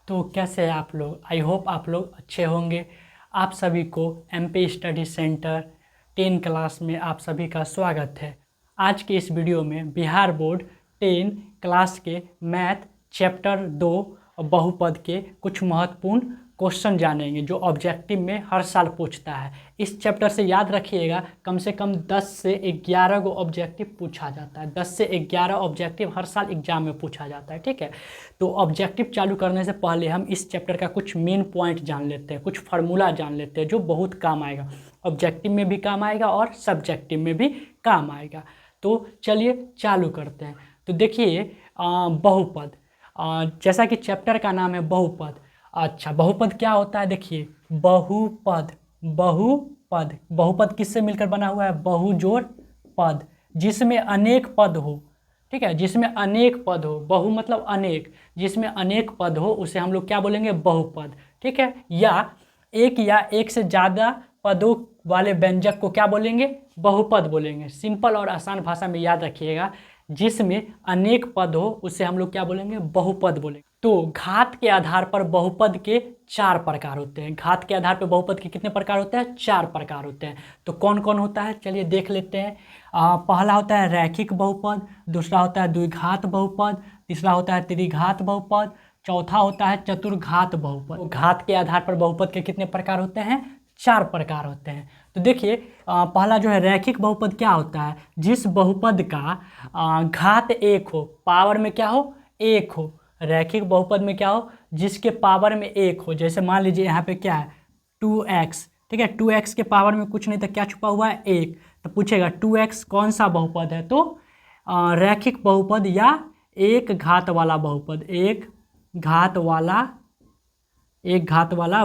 तो कैसे हैं आप लोग। आई होप आप लोग अच्छे होंगे। आप सभी को एमपी स्टडी सेंटर 10 क्लास में आप सभी का स्वागत है। आज के इस वीडियो में बिहार बोर्ड 10 क्लास के मैथ चैप्टर 2 बहुपद के कुछ महत्वपूर्ण क्वेश्चन जानेंगे जो ऑब्जेक्टिव में हर साल पूछता है। इस चैप्टर से याद रखिएगा कम से कम 10 से 11 गो ऑब्जेक्टिव पूछा जाता है। 10 से 11 ऑब्जेक्टिव हर साल एग्जाम में पूछा जाता है, ठीक है। तो ऑब्जेक्टिव चालू करने से पहले हम इस चैप्टर का कुछ मेन पॉइंट जान लेते हैं, कुछ फार्मूला जान लेते हैं जो बहुत काम आएगा, ऑब्जेक्टिव में भी काम आएगा और सब्जेक्टिव में भी काम आएगा। तो चलिए चालू करते हैं। तो देखिए बहुपद, जैसा कि चैप्टर का नाम है बहुपद। अच्छा, बहुपद क्या होता है? देखिए बहुपद, बहुपद किससे मिलकर बना हुआ है? बहु जोड़ पद, जिसमें अनेक पद हो, ठीक है, जिसमें अनेक पद हो। बहु मतलब अनेक, जिसमें अनेक पद हो उसे हम लोग क्या बोलेंगे? बहुपद, ठीक है। या एक से ज़्यादा पदों वाले व्यंजक को क्या बोलेंगे? बहुपद बोलेंगे। सिंपल और आसान भाषा में याद रखिएगा, जिसमें अनेक पद हो उसे हम लोग क्या बोलेंगे? बहुपद बोलेंगे। तो घात के आधार पर बहुपद के 4 प्रकार होते हैं। घात के आधार पर बहुपद के कितने प्रकार होते हैं? 4 प्रकार होते हैं। तो कौन कौन होता है चलिए देख लेते हैं। पहला होता है रैखिक बहुपद, दूसरा होता है द्विघात बहुपद, तीसरा होता है त्रिघात बहुपद, चौथा होता है चतुर्घात बहुपद। तो घात के आधार पर बहुपद के कितने प्रकार होते हैं? 4 प्रकार होते हैं। तो देखिए पहला जो है रैखिक बहुपद क्या होता है? जिस बहुपद का घात 1 हो, पावर में क्या हो? 1 हो। रैखिक बहुपद में क्या हो? जिसके पावर में 1 हो। जैसे मान लीजिए यहाँ पे क्या है? 2x, ठीक है। 2x के पावर में कुछ नहीं तो क्या छुपा हुआ है? 1। तो पूछेगा 2x कौन सा बहुपद है? तो रैखिक बहुपद या एक घात वाला बहुपद, एक घात वाला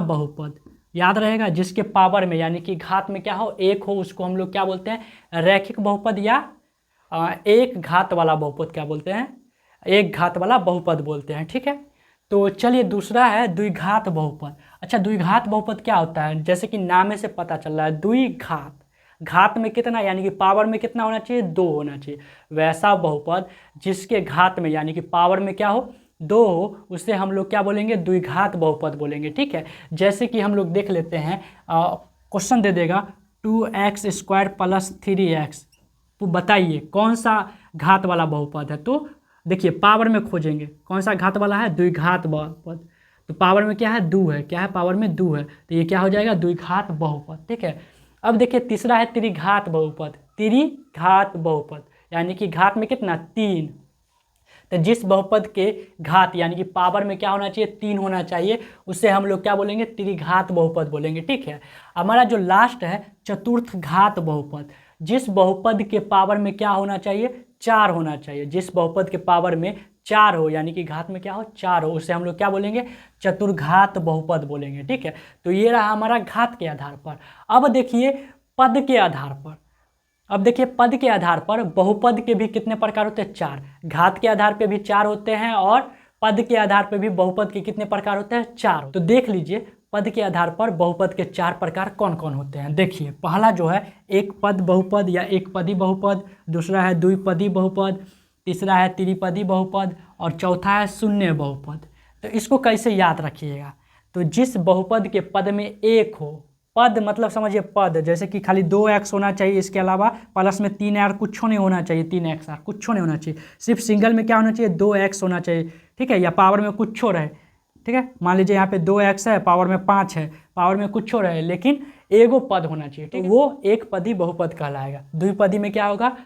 बहुपद। याद रहेगा, जिसके पावर में यानी कि घात में क्या हो? 1 हो, उसको हम लोग क्या बोलते हैं? रैखिक बहुपद या एक घात वाला बहुपद क्या बोलते हैं? एक घात वाला बहुपद बोलते हैं, ठीक है। तो चलिए दूसरा है द्विघात बहुपद। अच्छा, द्विघात बहुपद क्या होता है? जैसे कि नाम से पता चल रहा है, द्विघात, घात में कितना यानी कि पावर में कितना होना चाहिए? 2 होना चाहिए। वैसा बहुपद जिसके घात में यानी कि पावर में क्या हो? 2 हो, उसे हम लोग क्या बोलेंगे? द्विघात बहुपद बोलेंगे, ठीक है। जैसे कि हम लोग देख लेते हैं, क्वेश्चन दे देगा 2x² + 3x, तो बताइए कौन सा घात वाला बहुपद है? तो देखिए पावर में खोजेंगे, कौन सा घात वाला है? द्विघात बहुपद। तो पावर में क्या है? 2 है। क्या है? पावर में 2 है, तो ये क्या हो जाएगा? द्विघात बहुपद, ठीक है। अब देखिए तीसरा है त्रिघात बहुपद। त्रिघात बहुपद यानी कि घात में कितना? 3। तो जिस बहुपद के घात यानी कि पावर में क्या होना चाहिए? 3 होना चाहिए, उसे हम लोग क्या बोलेंगे? त्रिघात बहुपद बोलेंगे, ठीक है। हमारा जो लास्ट है चतुर्थ घात बहुपद। जिस बहुपद के पावर में क्या होना चाहिए? 4 होना चाहिए। जिस बहुपद के पावर में 4 हो यानी कि घात में क्या हो? 4 हो, उसे हम लोग क्या बोलेंगे? चतुर्घात बहुपद बोलेंगे, ठीक है। तो ये रहा हमारा घात के आधार पर। अब देखिए पद के आधार पर, अब देखिए पद के आधार पर बहुपद के भी कितने प्रकार होते हैं? 4। घात के आधार पे भी 4 होते हैं और पद के आधार पे भी बहुपद के कितने प्रकार होते हैं? 4। तो देख लीजिए पद के आधार पर बहुपद के 4 प्रकार कौन कौन होते हैं। देखिए पहला जो है एक पद बहुपद या एक पदी बहुपद, दूसरा है द्विपदी बहुपद, तीसरा है त्रिपदी बहुपद और चौथा है शून्य बहुपद। तो इसको कैसे याद रखिएगा? तो जिस बहुपद के पद में 1 हो, पद मतलब समझिए पद, जैसे कि खाली 2x होना चाहिए, इसके अलावा प्लस में 3r कुछ नहीं होना चाहिए, 3xr कुछ नहीं होना चाहिए, सिर्फ सिंगल में क्या होना चाहिए? 2x होना चाहिए, ठीक है। या पावर में कुछ रहे, ठीक है। मान लीजिए यहाँ पे 2x है, पावर में 5 है, पावर में कुछ रहे, लेकिन एगो पद होना चाहिए, ठीक है। वो एक पदी बहुपद कहलाएगा। द्विपदी में क्या होगा?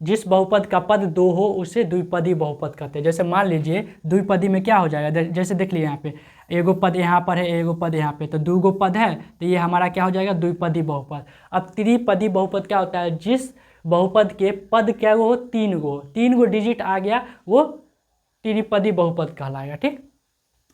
जिस बहुपद का पद 2 हो उसे द्विपदी बहुपद कहते हैं। जैसे मान लीजिए द्विपदी में क्या हो जाएगा? जैसे देख लीजिए यहाँ पे एगो पद यहाँ पर है, एगो पद यहाँ पे, तो 2 गो पद है, तो ये हमारा क्या हो जाएगा? द्विपदी बहुपद। अब त्रिपदी बहुपद क्या होता है? जिस बहुपद के पद क्या हो? 3 गो, 3 गो डिजिट आ गया, वो त्रिपदी बहुपद कहलाएगा, ठीक।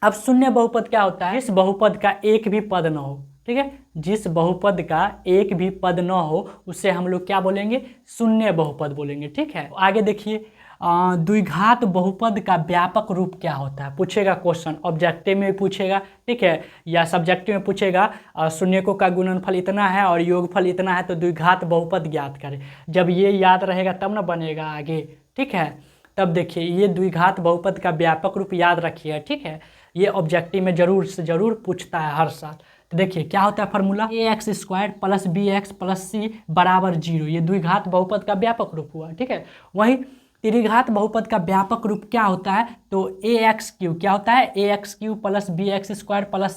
अब शून्य बहुपद क्या होता है? जिस बहुपद का एक भी पद न हो, ठीक है, जिस बहुपद का एक भी पद न हो उसे हम लोग क्या बोलेंगे? शून्य बहुपद बोलेंगे, ठीक है। आगे देखिए द्विघात बहुपद का व्यापक रूप क्या होता है? पूछेगा क्वेश्चन, ऑब्जेक्टिव में पूछेगा, ठीक है, या सब्जेक्टिव में पूछेगा शून्यकों का गुणनफल इतना है और योगफल इतना है, तो द्विघात बहुपद ज्ञात करें। जब ये याद रहेगा तब ना बनेगा आगे, ठीक है। तब देखिए ये द्विघात बहुपद का व्यापक रूप याद रखिए, ठीक है। ये ऑब्जेक्टिव में जरूर से जरूर पूछता है हर साल। तो देखिए क्या होता है फार्मूला, ax² + bx + c = 0। ये द्विघात बहुपद का व्यापक रूप हुआ, ठीक है। वहीं त्रिघात बहुपद का व्यापक रूप क्या होता है, तो ax³ क्या होता है, ax³ + bx² +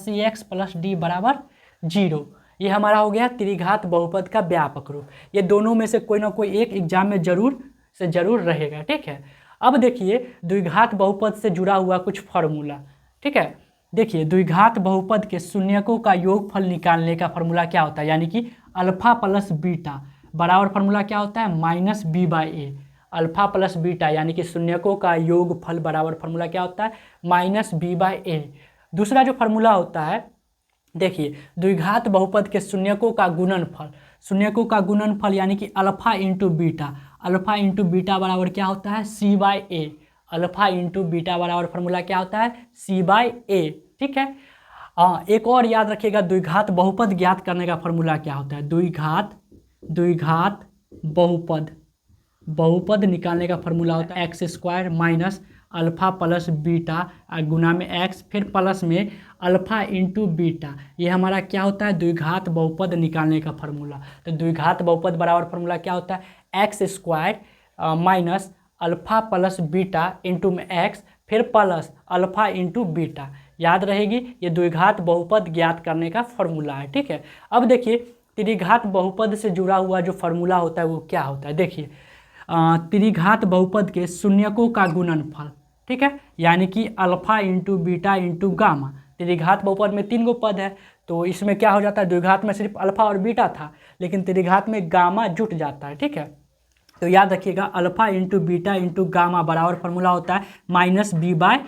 cx + d = 0। ये हमारा हो गया त्रिघात बहुपद का व्यापक रूप। ये दोनों में से कोई ना कोई एक एग्जाम में जरूर से जरूर रहेगा, ठीक है। अब देखिए द्विघात बहुपद से जुड़ा हुआ कुछ फार्मूला, ठीक है। देखिए द्विघात बहुपद के शून्यकों का योगफल निकालने का फार्मूला क्या होता है, यानी कि अल्फा प्लस बीटा बराबर फार्मूला क्या होता है, -b/a। अल्फा प्लस बीटा यानी कि शून्यकों का योगफल बराबर फार्मूला क्या होता है, -b/a। दूसरा जो फार्मूला होता है, देखिए द्विघात बहुपद के शून्यकों का गुणनफल, शून्यकों का गुणनफल यानी कि alpha into beta, alpha into beta बराबर क्या होता है, c/a। अल्फा इंटू बीटा बराबर फार्मूला क्या होता है, c/a, ठीक है। हाँ, एक और याद रखिएगा, द्विघात बहुपद ज्ञात करने का फार्मूला क्या होता है, द्विघात बहुपद निकालने का फार्मूला होता है x² - अल्फा प्लस बीटा गुना में x, फिर प्लस में अल्फा इंटू बीटा। ये हमारा क्या होता है, द्विघात बहुपद निकालने का फार्मूला। तो द्विघात बहुपद बराबर फार्मूला क्या होता है, x² - alpha plus beta into में x, फिर प्लस अल्फा इंटू बीटा। याद रहेगी, ये द्विघात बहुपद ज्ञात करने का फार्मूला है, ठीक है। अब देखिए त्रिघात बहुपद से जुड़ा हुआ जो फार्मूला होता है वो क्या होता है, देखिए त्रिघात बहुपद के शून्यकों का गुणनफल, ठीक है, यानी कि alpha into beta into gamma. त्रिघात बहुपद में 3 गो पद है, तो इसमें क्या हो जाता है, द्विघात में सिर्फ अल्फा और बीटा था, लेकिन त्रिघात में गामा जुट जाता है, ठीक है। तो याद रखिएगा alpha into beta into gamma बराबर फार्मूला होता है -b/a।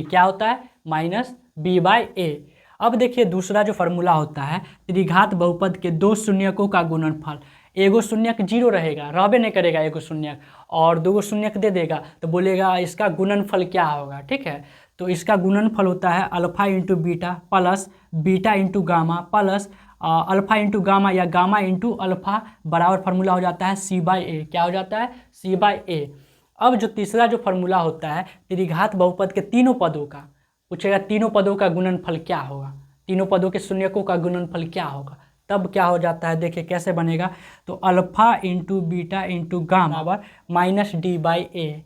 क्या होता है, -b/a। अब देखिए दूसरा जो फार्मूला होता है, त्रिघात बहुपद के दो शून्यकों का गुणनफल। एगो शून्यक 0 रहेगा, रहबे नहीं करेगा एगो शून्यक, और दो शून्यक दे देगा तो बोलेगा इसका गुणनफल क्या होगा, ठीक है। तो इसका गुणनफल होता है alpha into beta plus beta into gamma plus alpha into gamma या गामा इंटू अल्फा बराबर फार्मूला हो जाता है c/a। क्या हो जाता है, c/a। अब जो तीसरा जो फार्मूला होता है त्रिघात बहुपद के तीनों पदों का, पूछेगा तीनों पदों का गुणनफल क्या होगा, तीनों पदों के शून्यकों का गुणनफल क्या होगा, तब क्या हो जाता है, देखिए कैसे बनेगा, तो alpha into beta into gamma बराबर -d/a।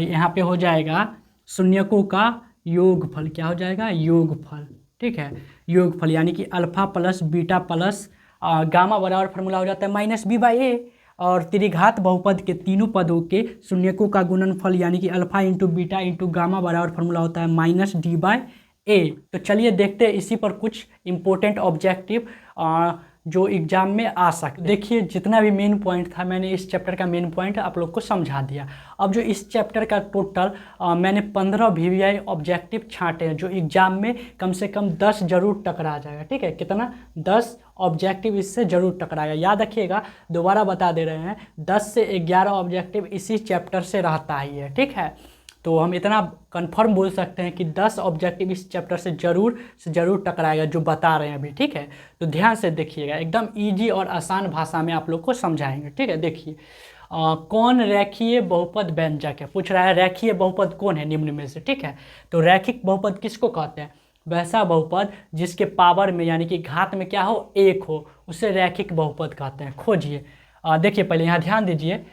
यहाँ पे हो जाएगा शून्यकों का योगफल। क्या हो जाएगा, योगफल, ठीक है। योगफल यानी कि alpha plus beta plus gamma बराबर फार्मूला हो जाता है -b/a। और त्रिघात बहुपद के तीनों पदों के शून्यकों का गुणनफल यानी कि alpha into beta into gamma बराबर फार्मूला होता है -d/a। तो चलिए देखते हैं इसी पर कुछ इम्पोर्टेंट ऑब्जेक्टिव जो एग्जाम में आ सकते। देखिए जितना भी मेन पॉइंट था मैंने इस चैप्टर का मेन पॉइंट आप लोग को समझा दिया। अब जो इस चैप्टर का टोटल मैंने 15 VVI ऑब्जेक्टिव छांटे हैं जो एग्जाम में कम से कम 10 जरूर टकरा जाएगा, ठीक है। कितना, 10 ऑब्जेक्टिव इससे जरूर टकराएगा। याद रखिएगा, दोबारा बता दे रहे हैं, 10 से 11 ऑब्जेक्टिव इसी चैप्टर से रहता ही है, ठीक है। तो हम इतना कंफर्म बोल सकते हैं कि 10 ऑब्जेक्टिव इस चैप्टर से जरूर टकराएगा जो बता रहे हैं अभी, ठीक है। तो ध्यान से देखिएगा, एकदम इजी और आसान भाषा में आप लोग को समझाएंगे, ठीक है। देखिए कौन रेखीय बहुपद व्यंजक है, पूछ रहा है रेखीय बहुपद कौन है निम्न में से, ठीक है। तो रैखिक बहुपद किसको कहते हैं, वैसा बहुपद जिसके पावर में यानी कि घात में क्या हो, 1 हो, उसे रैखिक बहुपद कहते हैं। खोजिए, देखिए पहले यहाँ ध्यान दीजिए,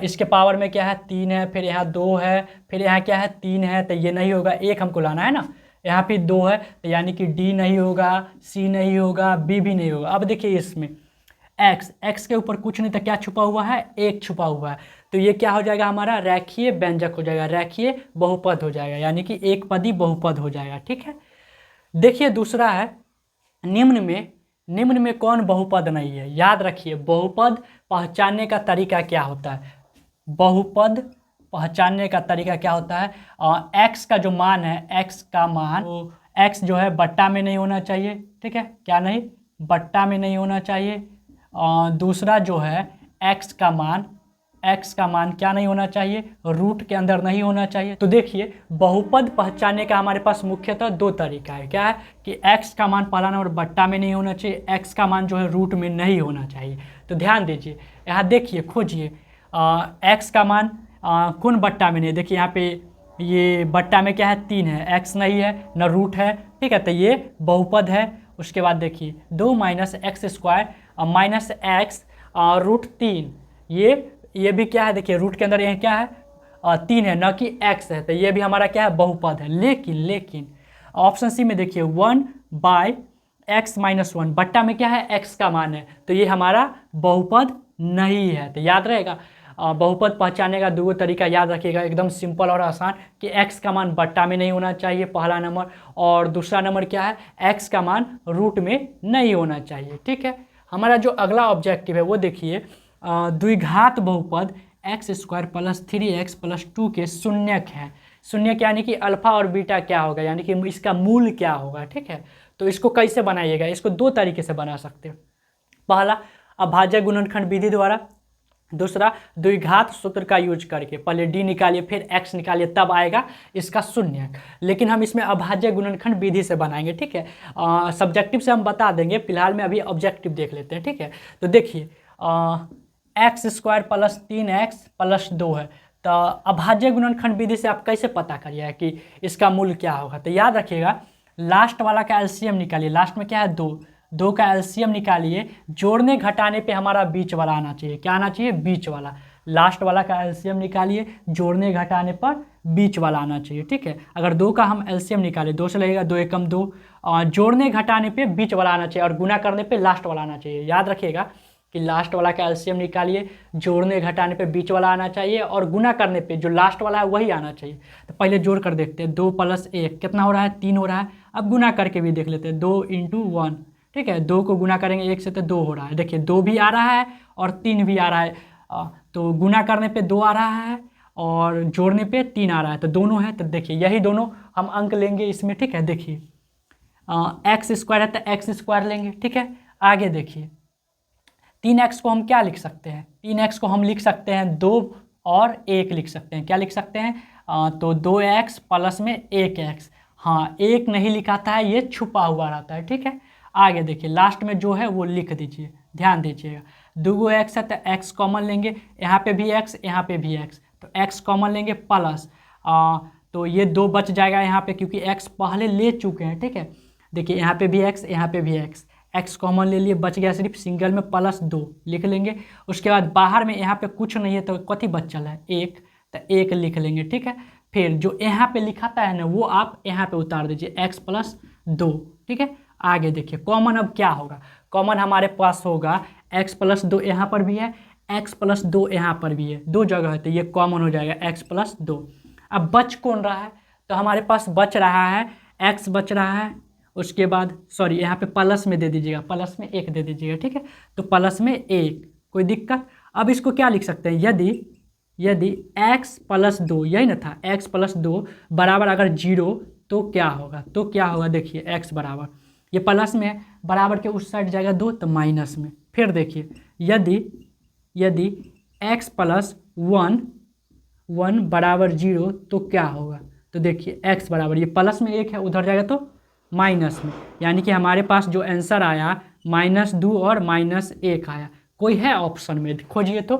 इसके पावर में क्या है, 3 है, फिर यहाँ 2 है, फिर यहाँ क्या है, 3 है, तो ये नहीं होगा, 1 हमको लाना है ना। यहाँ पे 2 है तो यानी कि D नहीं होगा, C नहीं होगा, B भी नहीं होगा। अब देखिए इसमें x के ऊपर कुछ नहीं तो क्या छुपा हुआ है, 1 छुपा हुआ है, तो ये क्या हो जाएगा, हमारा रेखीय व्यंजक हो जाएगा, रेखीय बहुपद हो जाएगा, यानी कि एक पदी बहुपद हो जाएगा, ठीक है। देखिए दूसरा है निम्न में कौन बहुपद नहीं है। याद रखिए बहुपद पहचानने का तरीका क्या होता है, बहुपद पहचानने का तरीका क्या होता है, x का जो मान है, x का मान तो x जो है बट्टा में नहीं होना चाहिए, ठीक है, क्या नहीं, बट्टा में नहीं होना चाहिए। दूसरा जो है x का मान क्या नहीं होना चाहिए, रूट के अंदर नहीं होना चाहिए। तो देखिए बहुपद पहचानने का हमारे पास मुख्यतः 2 तरीका है, क्या है कि x का मान पहला नंबर बट्टा में नहीं होना चाहिए, x का मान जो है रूट में नहीं होना चाहिए। तो ध्यान दीजिए, यहाँ देखिए, खोजिए x का मान कौन बट्टा में नहीं, देखिए यहाँ पे ये बट्टा में क्या है 3 है, एक्स नहीं है न रूट है, ठीक है, तो ये बहुपद है। उसके बाद देखिए 2 minus x square minus x root 3, ये भी क्या है, देखिए रूट के अंदर ये क्या है 3 है न कि एक्स है, तो ये भी हमारा क्या है बहुपद है। लेकिन ऑप्शन सी में देखिए 1 बाय एक्स माइनस 1, बट्टा में क्या है एक्स का मान है, तो ये हमारा बहुपद नहीं है। तो याद रहेगा बहुपद पहचानने का दो तरीका याद रखिएगा, एकदम सिंपल और आसान, कि x का मान बट्टा में नहीं होना चाहिए पहला नंबर, और दूसरा नंबर क्या है x का मान रूट में नहीं होना चाहिए। ठीक है, हमारा जो अगला ऑब्जेक्टिव है वो देखिए द्विघात बहुपद x square plus 3x plus 2 के शून्यक है। शून्यक यानी कि अल्फा और बीटा क्या होगा, यानी कि इसका मूल क्या होगा। ठीक है, तो इसको कैसे बनाइएगा, इसको दो तरीके से बना सकते हो। पहला अभाज्य गुणनखंड विधि द्वारा, दूसरा द्विघात सूत्र का यूज करके। पहले d निकालिए फिर x निकालिए, तब आएगा इसका शून्यक। लेकिन हम इसमें अभाज्य गुणनखंड विधि से बनाएंगे। ठीक है, सब्जेक्टिव से हम बता देंगे, फिलहाल में अभी ऑब्जेक्टिव देख लेते हैं। ठीक है, तो देखिए x square plus 3x plus 2 है, तो अभाज्य गुणनखंड विधि से आप कैसे पता करिए कि इसका मूल क्या होगा। तो याद रखिएगा लास्ट वाला का एलसीएम निकालिए, लास्ट में क्या है 2 का एलसीएम निकालिए, जोड़ने घटाने पे हमारा बीच वाला आना चाहिए। क्या आना चाहिए, बीच वाला। लास्ट वाला का एलसीएम निकालिए, जोड़ने घटाने पर बीच वाला आना चाहिए। ठीक है, अगर 2 का हम एलसीएम निकालें 2 से लगेगा 2 एकम 2, जोड़ने घटाने पे बीच वाला आना चाहिए और गुना करने पे लास्ट वाला आना चाहिए। याद रखिएगा कि लास्ट वाला का एलसीएम निकालिए, जोड़ने घटाने पे बीच वाला आना चाहिए और गुना करने पे जो लास्ट वाला है वही आना चाहिए। तो पहले जोड़ कर देखते हैं, 2 + 1 कितना हो रहा है, 3 हो रहा है। अब गुना करके भी देख लेते हैं, 2 × 1। ठीक है, 2 को गुना करेंगे 1 से तो 2 हो रहा है। देखिए 2 भी आ रहा है और 3 भी आ रहा है, तो गुना करने पे 2 आ रहा है और जोड़ने पे 3 आ रहा है, तो दोनों है। तो देखिए यही दोनों हम अंक लेंगे इसमें। ठीक है, देखिए एक्स स्क्वायर है तो एक्स स्क्वायर लेंगे। ठीक है, आगे देखिए 3x को हम क्या लिख सकते हैं, 3x को हम लिख सकते हैं 2 और 1 लिख सकते हैं। क्या लिख सकते हैं, तो 2x प्लस में 1x। हाँ, 1 नहीं लिखाता है, ये छुपा हुआ रहता है। ठीक है, आगे देखिए लास्ट में जो है वो लिख दीजिए, ध्यान दीजिएगा। 2 x है तो x कॉमन लेंगे, यहाँ पे भी x यहाँ पे भी x, तो x कॉमन लेंगे प्लस तो ये 2 बच जाएगा यहाँ पे क्योंकि x पहले ले चुके हैं। ठीक है, देखिए यहाँ पे भी x यहाँ पे भी x कॉमन ले लिए, बच गया सिर्फ सिंगल में +2 लिख लेंगे। उसके बाद बाहर में यहाँ पे कुछ नहीं है तो कथी बचल है 1, तो 1 लिख लेंगे। ठीक है, फिर जो यहाँ पे लिखाता है ना वो आप यहाँ पे उतार दीजिए x + 2। ठीक है, आगे देखिए कॉमन अब क्या होगा, कॉमन हमारे पास होगा x + 2 यहाँ पर भी है, x + 2 यहाँ पर भी है, 2 जगह है तो ये कॉमन हो जाएगा x + 2। अब बच कौन रहा है, तो हमारे पास बच रहा है x बच रहा है। उसके बाद सॉरी यहाँ पे प्लस में दे दीजिएगा, प्लस में 1 दे दीजिएगा। ठीक है, तो प्लस में 1, कोई दिक्कत। अब इसको क्या लिख सकते हैं, यदि x + 2, यही ना था, x + 2 बराबर अगर 0 तो क्या होगा, देखिए x बराबर, ये प्लस में बराबर के उस साइड जाएगा 2 तो माइनस में। फिर देखिए यदि x + 1 बराबर 0 तो क्या होगा, तो देखिए x बराबर, ये प्लस में 1 है उधर जाएगा तो माइनस में, यानी कि हमारे पास जो आंसर आया -2 और -1 आया। कोई है ऑप्शन में, खोजिए तो।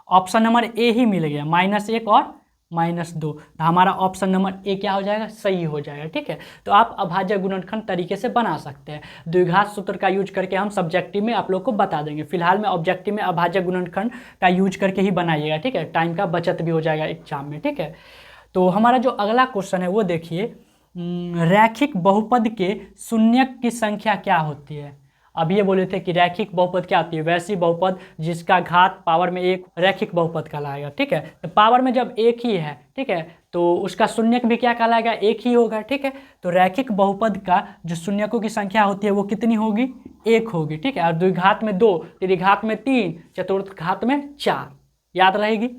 ऑप्शन नंबर ए ही मिल गया, -1 और -2, तो हमारा ऑप्शन नंबर ए क्या हो जाएगा, सही हो जाएगा। ठीक है, तो आप अभाज्य गुणनखंड तरीके से बना सकते हैं। द्विघात सूत्र का यूज करके हम सब्जेक्टिव में आप लोग को बता देंगे, फिलहाल में ऑब्जेक्टिव में अभाज्य गुणनखंड का यूज करके ही बनाइएगा। ठीक है, टाइम का बचत भी हो जाएगा एग्जाम में। ठीक है, तो हमारा जो अगला क्वेश्चन है वो देखिए, रैखिक बहुपद के शून्यक की संख्या क्या होती है। अब ये बोले थे कि रैखिक बहुपद क्या होती है, वैसी बहुपद जिसका घात पावर में 1 रैखिक बहुपद कहलाएगा। ठीक है, तो पावर में जब 1 ही है, ठीक है, तो उसका शून्यक भी क्या कहलाएगा, 1 ही होगा। ठीक है, तो रैखिक बहुपद का जो शून्यकों की संख्या होती है वो कितनी होगी, 1 होगी। ठीक है, और द्विघात में 2, त्रिघात में 3, चतुर्थ घात में 4, याद रहेगी।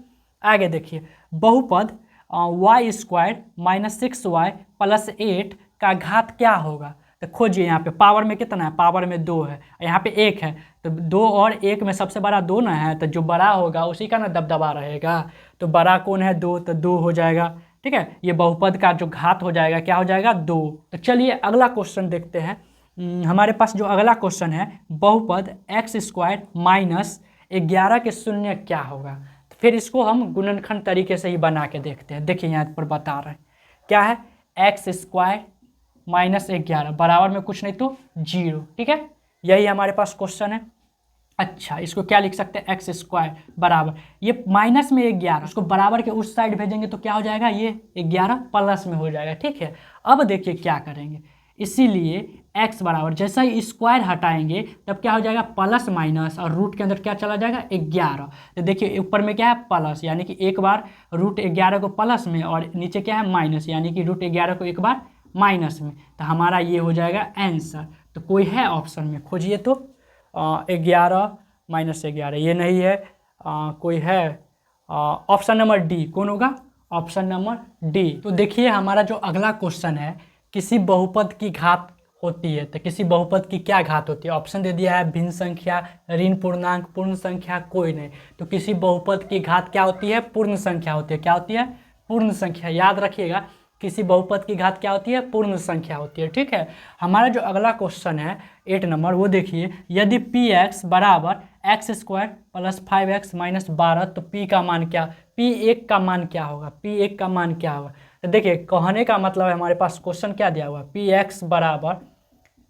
आगे देखिए बहुपद y² - 6y + 8 का घात क्या होगा, तो खोजिए। यहाँ पे पावर में कितना है, पावर में 2 है, यहाँ पे 1 है, तो 2 और 1 में सबसे बड़ा 2 ना है, तो जो बड़ा होगा उसी का ना दबदबा रहेगा। तो बड़ा कौन है, 2, तो 2 हो जाएगा। ठीक है, ये बहुपद का जो घात हो जाएगा क्या हो जाएगा, 2। तो चलिए अगला क्वेश्चन देखते हैं। हमारे पास जो अगला क्वेश्चन है, बहुपद x² - 11 के शून्यक क्या होगा। फिर इसको हम गुणनखंड तरीके से ही बना के देखते हैं। देखिए यहाँ पर बता रहे हैं क्या है, एक्स स्क्वायर माइनस 11 बराबर में कुछ नहीं तो 0। ठीक है, यही हमारे पास क्वेश्चन है। अच्छा, इसको क्या लिख सकते हैं, एक्स स्क्वायर बराबर, ये माइनस में 11, उसको बराबर के उस साइड भेजेंगे तो क्या हो जाएगा, ये 11 प्लस में हो जाएगा। ठीक है, अब देखिए क्या करेंगे, इसीलिए x बराबर जैसा ही स्क्वायर हटाएंगे तब क्या हो जाएगा, प्लस माइनस, और रूट के अंदर क्या चला जाएगा, 11। तो देखिए ऊपर में क्या है, प्लस, यानी कि एक बार रूट 11 को प्लस में, और नीचे क्या है, माइनस, यानी कि रूट 11 को एक बार माइनस में। तो हमारा ये हो जाएगा आंसर। तो कोई है ऑप्शन में, खोजिए तो। 11 माइनस 11 ये नहीं है। कोई है, ऑप्शन नंबर डी कौन होगा, ऑप्शन नंबर डी। तो देखिए हमारा जो अगला क्वेश्चन है, किसी बहुपद की घात होती है, तो किसी बहुपद की क्या घात होती है, ऑप्शन दे दिया है, भिन्न संख्या, ऋण पूर्णांक, पूर्ण संख्या, कोई नहीं। तो किसी बहुपद की घात क्या होती है, पूर्ण संख्या होती है। क्या होती है, पूर्ण संख्या। याद रखिएगा, किसी बहुपद की घात क्या होती है, पूर्ण संख्या होती है। ठीक है, हमारा जो अगला क्वेश्चन है 8 नंबर, वो देखिए, यदि पी एक्स बराबर x square plus 5x minus 12, तो पी का मान क्या, P1 का मान क्या होगा, P1 का मान क्या होगा। तो देखिए कहने का मतलब है, हमारे पास क्वेश्चन क्या दिया हुआ है, पी एक्स बराबर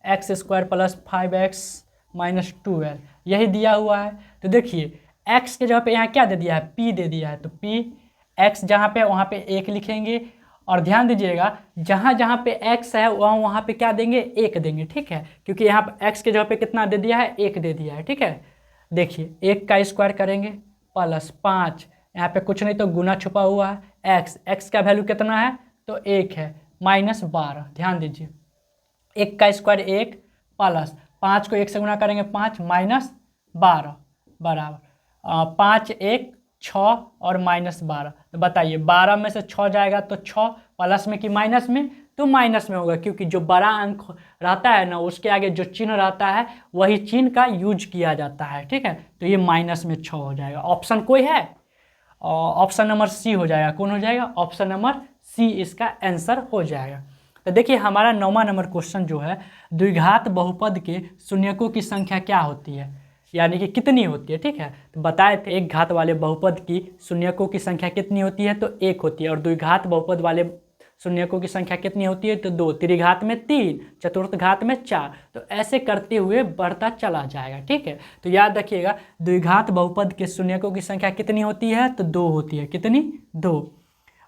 x square plus 5x minus 12, यही दिया हुआ है। तो देखिए x के जगह पे यहाँ क्या दे दिया है, p दे दिया है, तो p x जहाँ पे वहाँ पे 1 लिखेंगे, और ध्यान दीजिएगा जहाँ जहाँ पे x है वहाँ वहाँ पे क्या देंगे, 1 देंगे। ठीक है, क्योंकि यहाँ पे x के जगह पे कितना दे दिया है, 1 दे दिया है। ठीक है, देखिए 1 का स्क्वायर करेंगे प्लस 5, यहाँ पे कुछ नहीं तो गुना छुपा हुआ है, x का वैल्यू कितना है, तो 1 है, माइनस 12। ध्यान दीजिए 1 का स्क्वायर 1 प्लस 5 को 1 से गुना करेंगे 5 माइनस 12 बराबर 5 1 6 और माइनस 12। तो बताइए 12 में से 6 जाएगा तो 6, प्लस में कि माइनस में, तो माइनस में होगा, क्योंकि जो बड़ा अंक रहता है ना उसके आगे जो चिन्ह रहता है वही चिन्ह का यूज किया जाता है। ठीक है, तो ये माइनस में 6 हो जाएगा। ऑप्शन कोई है, ऑप्शन नंबर सी हो जाएगा। कौन हो जाएगा, ऑप्शन नंबर सी इसका आंसर हो जाएगा। तो देखिए हमारा 9वां नंबर क्वेश्चन जो है, द्विघात बहुपद के शून्यकों की संख्या क्या होती है, यानी कि कितनी होती है। ठीक है, तो बताए थे एक घात वाले बहुपद की शून्यकों की संख्या कितनी होती है, तो 1 होती है, और द्विघात बहुपद वाले शून्यकों की संख्या कितनी होती है, तो 2, त्रिघात में 3, चतुर्थ घात में 4। तो ऐसे करते हुए बढ़ता चला जाएगा। ठीक है, तो याद रखिएगा द्विघात बहुपद के शून्यकों की संख्या कितनी होती है, तो 2 होती है। कितनी, 2।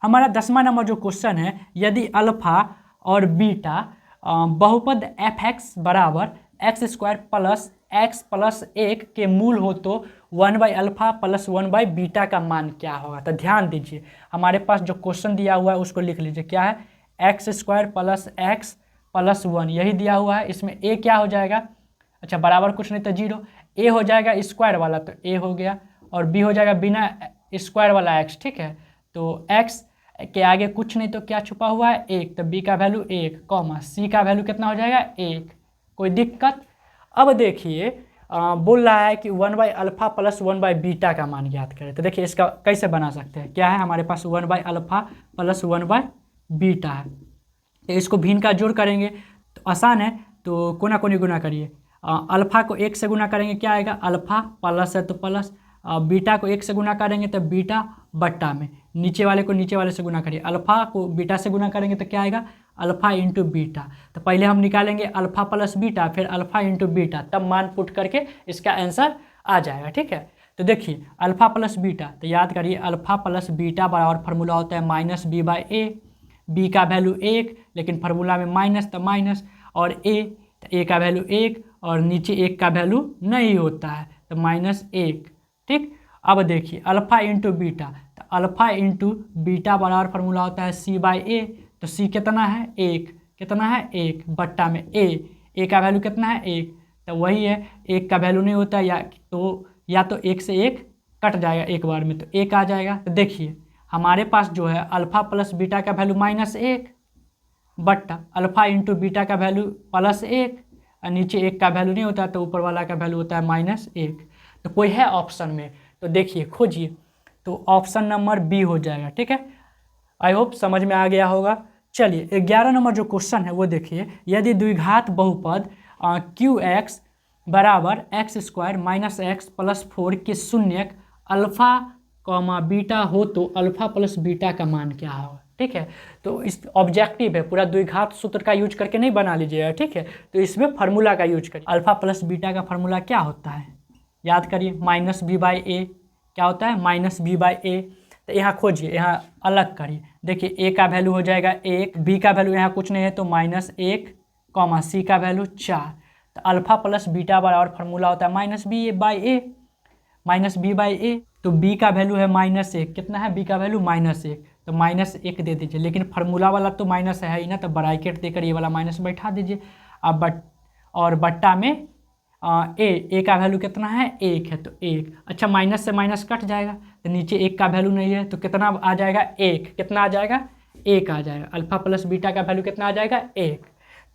हमारा 10वां नंबर जो क्वेश्चन है, यदि अल्फा और बीटा बहुपद एफ एक्स बराबर x square plus x plus 1 के मूल हो तो 1/अल्फा प्लस 1/बीटा का मान क्या होगा। तो ध्यान दीजिए हमारे पास जो क्वेश्चन दिया हुआ है उसको लिख लीजिए, क्या है, x square plus x plus 1, यही दिया हुआ है। इसमें ए क्या हो जाएगा, अच्छा बराबर कुछ नहीं तो 0, ए हो जाएगा स्क्वायर वाला तो ए हो गया, और बी हो जाएगा बिना स्क्वायर वाला एक्स। ठीक है, तो एक्स के आगे कुछ नहीं तो क्या छुपा हुआ है, 1, तो बी का वैल्यू 1, कॉमा सी का वैल्यू कितना हो जाएगा, 1। कोई दिक्कत। अब देखिए बोल रहा है कि 1/अल्फा प्लस 1/बीटा का मान ज्ञात करें। तो देखिए इसका कैसे बना सकते हैं, क्या है हमारे पास 1/अल्फा प्लस 1/बीटा है, तो इसको भिन्न का जोड़ करेंगे तो आसान है, तो कोना कोनी गुना करिए। अल्फा को 1 से गुना करेंगे क्या आएगा, अल्फा, प्लस है तो प्लस, बीटा को 1 से गुना करेंगे तो बीटा बट्टा में, नीचे वाले को नीचे वाले से गुना करिए, अल्फा को बीटा से गुना करेंगे तो क्या आएगा, अल्फा इंटू बीटा। तो पहले हम निकालेंगे अल्फा प्लस बीटा, फिर अल्फा इंटू बीटा, तब मान पुट करके इसका आंसर आ जाएगा। ठीक है, तो देखिए अल्फा प्लस बीटा, तो याद करिए अल्फा प्लस बीटा बराबर फार्मूला होता है माइनस b/a, बी का वैल्यू 1, लेकिन फार्मूला में माइनस तो माइनस, और ए, तो ए का वैल्यू 1, और नीचे 1 का वैल्यू नहीं होता है तो -1। ठीक, अब देखिए अल्फा इंटू बीटा, तो अल्फा इंटू बीटा बराबर फार्मूला होता है c/a, तो c कितना है, 1, कितना है 1 बट्टा में a का वैल्यू कितना है 1, तो वही है 1 का वैल्यू नहीं होता, या तो 1 से 1 कट जाएगा एक बार में, तो 1 आ जाएगा। तो देखिए हमारे पास जो है अल्फा प्लस बीटा का वैल्यू -1 बट्टा अल्फा इंटू बीटा का वैल्यू +1, और नीचे 1 का वैल्यू नहीं होता तो ऊपर वाला का वैल्यू होता है -1। तो कोई है ऑप्शन में, तो देखिए खोजिए, तो ऑप्शन नंबर बी हो जाएगा। ठीक है, आई होप समझ में आ गया होगा। चलिए 11 नंबर जो क्वेश्चन है वो देखिए, यदि द्विघात बहुपद QX बराबर x square minus x plus 4 के शून्यक अल्फा कॉमा बीटा हो तो अल्फा प्लस बीटा का मान क्या होगा। ठीक है, तो इस ऑब्जेक्टिव है, पूरा द्विघात सूत्र का यूज करके नहीं बना लीजिएगा। ठीक है, तो इसमें फार्मूला का यूज करिए। अल्फा प्लस बीटा का फार्मूला क्या होता है, याद करिए, माइनस बी बाई ए। क्या होता है, माइनस बी बाई ए। तो यहाँ खोजिए, यहाँ अलग करिए। देखिए ए का वैल्यू हो जाएगा 1, बी का वैल्यू यहाँ कुछ नहीं है तो -1, कॉमा सी का वैल्यू 4। तो अल्फा प्लस बीटा बराबर फार्मूला होता है minus B by A, minus B by A. तो बी का वैल्यू है -1, कितना है बी का वैल्यू -1, तो -1 दे दीजिए। लेकिन फार्मूला वाला तो माइनस है ही ना, तो ब्रैकेट देकर ये वाला माइनस बैठा दीजिए। अब और बट्टा में ए का वैल्यू कितना है 1 है तो 1। अच्छा, माइनस से माइनस कट जाएगा तो नीचे 1 का वैल्यू नहीं है तो कितना आ जाएगा 1, कितना आ जाएगा 1 आ जाएगा। अल्फा प्लस बीटा का वैल्यू कितना आ जाएगा 1।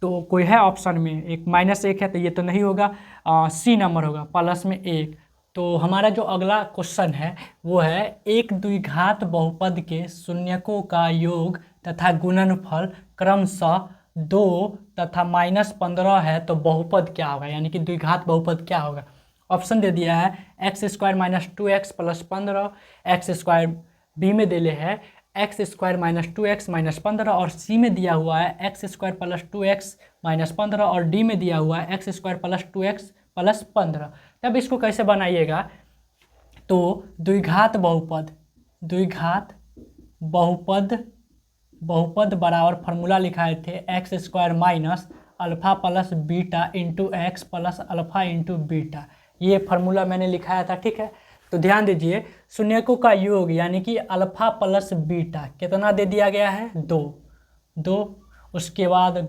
तो कोई है ऑप्शन में, एक -1 है तो ये तो नहीं होगा, सी नंबर होगा प्लस में 1। तो हमारा जो अगला क्वेश्चन है वो है एक द्विघात बहुपद के शून्यकों का योग तथा गुणनफल क्रमशः 2 तथा -15 है तो बहुपद क्या होगा, यानी कि द्विघात बहुपद क्या होगा। ऑप्शन दे दिया है x² - 2x + 15, x², बी में दिले है x² - 2x - 15 और सी में दिया हुआ है x² + 2x - 15 और डी में दिया हुआ है x² + 2x + 15। तब इसको कैसे बनाइएगा, तो द्विघात बहुपद बराबर फार्मूला लिखाए थे x² - alpha plus beta into x plus alpha into beta, ये फार्मूला मैंने लिखाया था। ठीक है, तो ध्यान दीजिए, शून्यकों का योग यानी कि अल्फा प्लस बीटा कितना दे दिया गया है 2। उसके बाद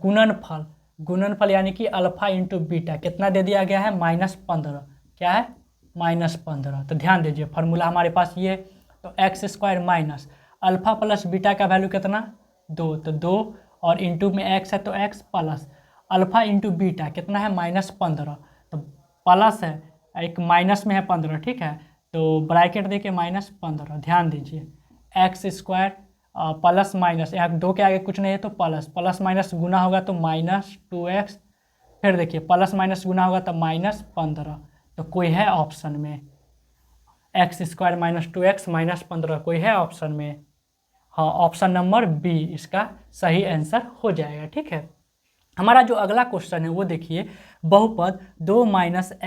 गुणनफल यानी कि अल्फा इंटू बीटा कितना दे दिया गया है -15। क्या है -15। तो ध्यान दीजिए फार्मूला हमारे पास ये, तो x² - अल्फा प्लस बीटा का वैल्यू कितना 2, तो 2 और इंटू में x है तो x plus alpha into beta कितना है -15, तो प्लस है एक माइनस में है 15। ठीक है, तो ब्रैकेट दे के -15। ध्यान दीजिए x² प्लस माइनस, यहाँ 2 के आगे कुछ नहीं है तो प्लस माइनस गुना होगा तो -2x, फिर देखिए प्लस माइनस गुना होगा तो -15। तो कोई है ऑप्शन में x² - 2x - 15, कोई है ऑप्शन में। हाँ, ऑप्शन नंबर बी इसका सही आंसर हो जाएगा। ठीक है, हमारा जो अगला क्वेश्चन है वो देखिए, बहुपद 2 -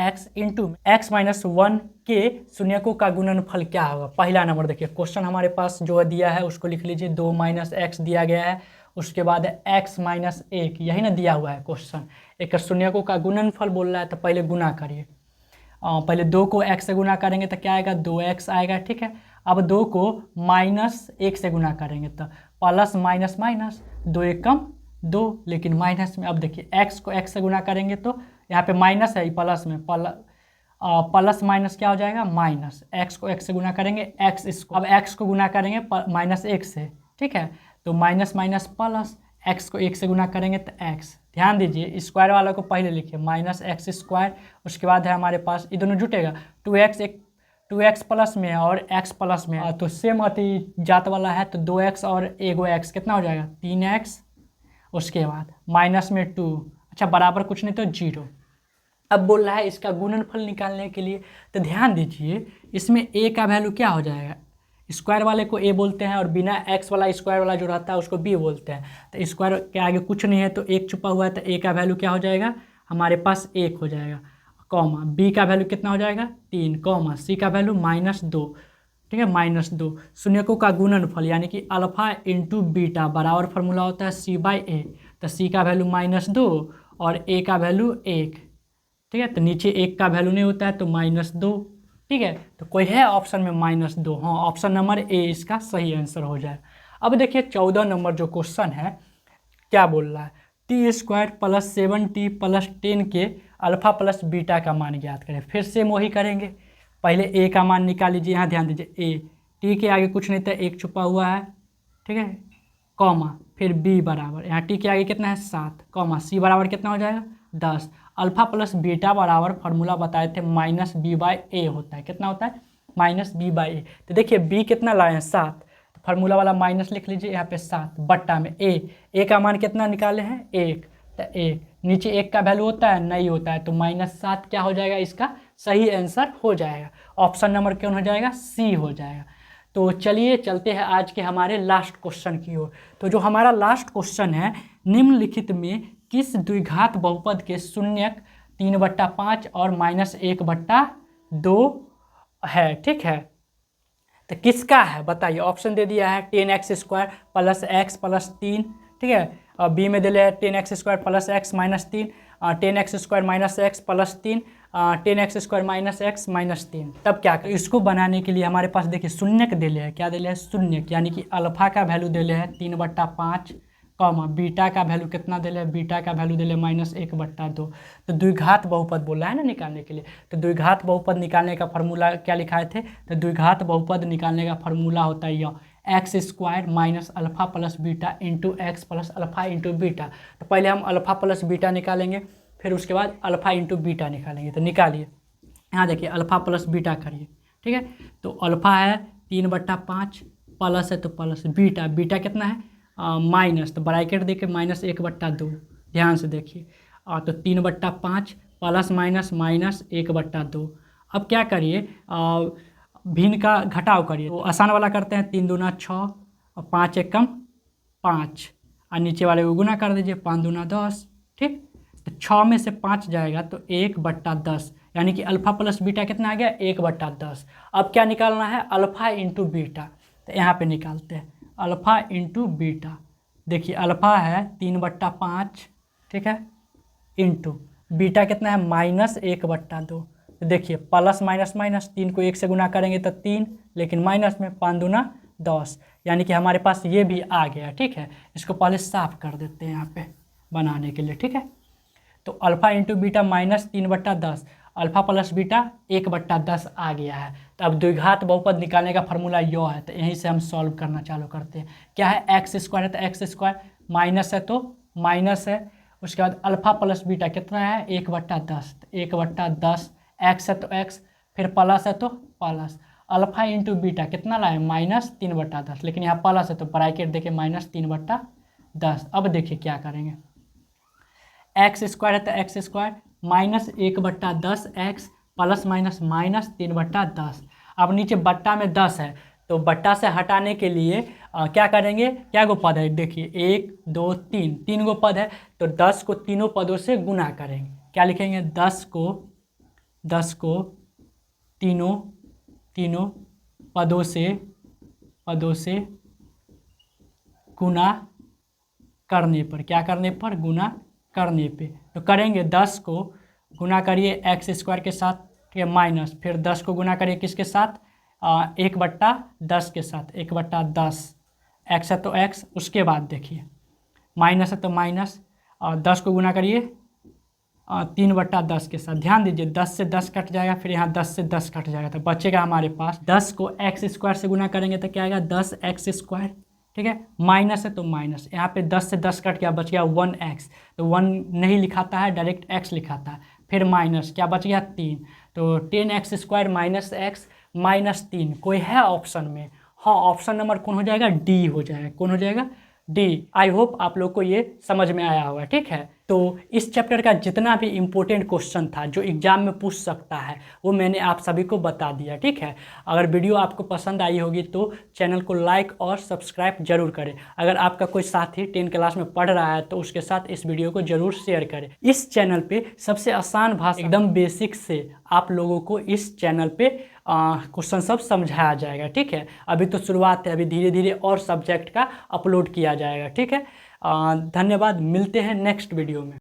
x इंटू x-1 के शून्यकों का गुणनफल क्या होगा। पहला नंबर देखिए, क्वेश्चन हमारे पास जो दिया है उसको लिख लीजिए, 2 - x दिया गया है, उसके बाद x - 1, यही ना दिया हुआ है क्वेश्चन। एक शून्यकों का गुणनफल बोल रहा है तो पहले गुना करिए, पहले 2 को x से गुना करेंगे तो क्या आएगा 2x आएगा। ठीक है, अब 2 को -1 से गुना करेंगे तो प्लस माइनस माइनस, 2 एकम 2, लेकिन माइनस में। अब देखिए x को x से गुना करेंगे तो यहाँ पे माइनस है, प्लस में प्लस माइनस क्या हो जाएगा माइनस, x को x से गुना करेंगे x इसको, अब x को गुना करेंगे -1 से। ठीक है, तो माइनस माइनस प्लस, x को 1 से गुना करेंगे तो x। ध्यान दीजिए स्क्वायर वाला को पहले लिखिए -x², उसके बाद है हमारे पास ये दोनों जुटेगा 2x प्लस में है और x प्लस में है, तो सेम अति जात वाला है तो 2x और एगो x कितना हो जाएगा 3x, उसके बाद माइनस में 2, अच्छा बराबर कुछ नहीं तो 0। अब बोल रहा है इसका गुणनफल निकालने के लिए, तो ध्यान दीजिए इसमें a का वैल्यू क्या हो जाएगा, स्क्वायर वाले को a बोलते हैं और बिना x वाला स्क्वायर वाला जो रहता है उसको b बोलते हैं। तो स्क्वायर के आगे कुछ नहीं है तो 1 छुपा हुआ है, तो a का वैल्यू क्या हो जाएगा हमारे पास 1 हो जाएगा, कॉमा b का वैल्यू कितना हो जाएगा 3, कॉमा c का वैल्यू -2। ठीक है, -2। शून्यकों का गुणनफल यानी कि अल्फा इंटू बीटा बराबर फार्मूला होता है c/a, तो c का वैल्यू -2 और a का वैल्यू 1। ठीक है, तो नीचे 1 का वैल्यू नहीं होता है तो -2। ठीक है, तो कोई है ऑप्शन में -2, हाँ ऑप्शन नंबर ए इसका सही आंसर हो जाए। अब देखिए 14 नंबर जो क्वेश्चन है क्या बोल रहा है, t² + 7t + 10 के अल्फा प्लस बीटा का मान ज्ञात करें। फिर से वही करेंगे, पहले a का मान निकाल लीजिए, यहाँ ध्यान दीजिए a, t के आगे कुछ नहीं था 1 छुपा हुआ है। ठीक है, कॉमा फिर b बराबर, यहाँ t के आगे कितना है 7, कॉमा c बराबर कितना हो जाएगा 10। अल्फा प्लस बीटा बराबर फार्मूला बताए थे -b/a होता है, कितना होता है -b/a। तो देखिए b कितना लाए हैं 7, तो फार्मूला वाला माइनस लिख लीजिए यहाँ पे 7 बट्टा में a का मान कितना निकाले हैं 1, तो 1 नीचे 1 का वैल्यू होता है नहीं होता है तो -7 क्या हो जाएगा इसका सही आंसर हो जाएगा। ऑप्शन नंबर कौन हो जाएगा सी हो जाएगा। तो चलिए चलते हैं आज के हमारे लास्ट क्वेश्चन की ओर। तो जो हमारा लास्ट क्वेश्चन है, निम्नलिखित में किस द्विघात बहुपद के शून्यक 3/5 और -1/2 है, ठीक है। तो किसका है बताइए। ऑप्शन दे दिया है 10x² + x + 3, ठीक है। और बी में दिले है 10x² + x - 3, 10x² - x + 3, 10x² - x - 3। तब क्या करें इसको बनाने के लिए हमारे पास देखिए शून्यक दिले है। क्या दिले है? शून्यक, यानी कि अल्फा का वैल्यू दिले है 3/5, कॉमा बीटा का वैल्यू कितना दिले है? बीटा का वैल्यू दिले -1/2। तो द्विघात बहुपद बोला है ना निकालने के लिए। तो द्विघात बहुपद निकालने का फॉर्मूला क्या लिखाए थे? तो द्विघात बहुपद निकालने का फॉर्मूला होता है यह x² - alpha + beta into x + alpha into beta. तो पहले हम अल्फा + बीटा निकालेंगे, फिर उसके बाद अल्फा इंटू बीटा निकालेंगे। तो निकालिए, यहाँ देखिए अल्फा + बीटा करिए, ठीक है। तो अल्फा है 3/5, प्लस है तो प्लस, बीटा, बीटा कितना है? माइनस, तो ब्रैकेट देखिए -1/2, ध्यान से देखिए। तो 3/5 प्लस माइनस -1/2। अब क्या करिए, भिन्न का घटाव करिए। तो आसान वाला करते हैं, 3 दूना 6 और 5 एकम 5, और नीचे वाले को गुना कर दीजिए, 5 दूना 10, ठीक। तो 6 में से 5 जाएगा तो 1/10, यानी कि अल्फा + बीटा कितना आ गया? 1/10। अब क्या निकालना है? Alpha into beta. तो यहाँ पे निकालते हैं अल्फा इंटू बीटा। देखिए अल्फा है 3/5, ठीक है, इंटू बीटा कितना है? -1/2। तो देखिए प्लस माइनस माइनस, 3 को 1 से गुना करेंगे तो 3, लेकिन माइनस में 5 दूना 10, यानी कि हमारे पास ये भी आ गया, ठीक है। इसको पहले साफ कर देते हैं यहाँ पे बनाने के लिए, ठीक है। तो alpha into beta -3/10, alpha + beta 1/10 आ गया है। तो अब द्विघात बहुपद निकालने का फॉर्मूला यो है, तो यहीं से हम सॉल्व करना चालू करते हैं। क्या है? x² है तो x², माइनस है तो माइनस है, उसके बाद अल्फा + बीटा कितना है? 1/10, 1/10, x है तो x, फिर प्लस है तो प्लस, अल्फा इंटू बीटा कितना लाए? -3/10, लेकिन यहाँ प्लस है तो ब्रैकेट देखिए -3/10। अब देखिए क्या करेंगे, x² है तो x², -1/10 x, प्लस माइनस -3/10। अब नीचे बट्टा में 10 है, तो बट्टा से हटाने के लिए क्या करेंगे? क्या गो पद है? देखिए 1 2 3, 3 गो पद है, तो 10 को तीनों पदों से गुना करेंगे। क्या लिखेंगे? 10 को तीनों पदों से गुना करने पर, क्या करने पर? गुना करने पे। तो करेंगे 10 को गुना करिए x² के साथ, ठीक है, माइनस, फिर 10 को गुना करिए किसके साथ? 1/10 के साथ, 1/10, x है तो x, उसके बाद देखिए माइनस है तो माइनस, 10 को गुना करिए 3/10 के साथ। ध्यान दीजिए 10 से 10 कट जाएगा, फिर यहाँ 10 से 10 कट जाएगा, तो बचेगा हमारे पास 10 को x² से गुना करेंगे तो क्या आएगा? 10x², ठीक है, माइनस है तो माइनस, यहाँ पे 10 से 10 कट गया, बच गया 1x, तो 1 नहीं लिखाता है, डायरेक्ट x लिखाता है, फिर माइनस, क्या बच गया? 3, तो 10x² -x -3 कोई है ऑप्शन में? हाँ, ऑप्शन नंबर कौन हो जाएगा? डी हो जाएगा। कौन हो जाएगा? डी। आई होप आप लोग को ये समझ में आया होगा, ठीक है। तो इस चैप्टर का जितना भी इम्पोर्टेंट क्वेश्चन था जो एग्जाम में पूछ सकता है, वो मैंने आप सभी को बता दिया, ठीक है। अगर वीडियो आपको पसंद आई होगी तो चैनल को लाइक और सब्सक्राइब जरूर करें। अगर आपका कोई साथी 10 क्लास में पढ़ रहा है तो उसके साथ इस वीडियो को जरूर शेयर करें। इस चैनल पे सबसे आसान भाषा, एकदम बेसिक से आप लोगों को इस चैनल पे क्वेश्चन सब समझाया जाएगा, ठीक है। अभी तो शुरुआत है, अभी धीरे धीरे और सब्जेक्ट का अपलोड किया जाएगा, ठीक है। धन्यवाद, मिलते हैं नेक्स्ट वीडियो में।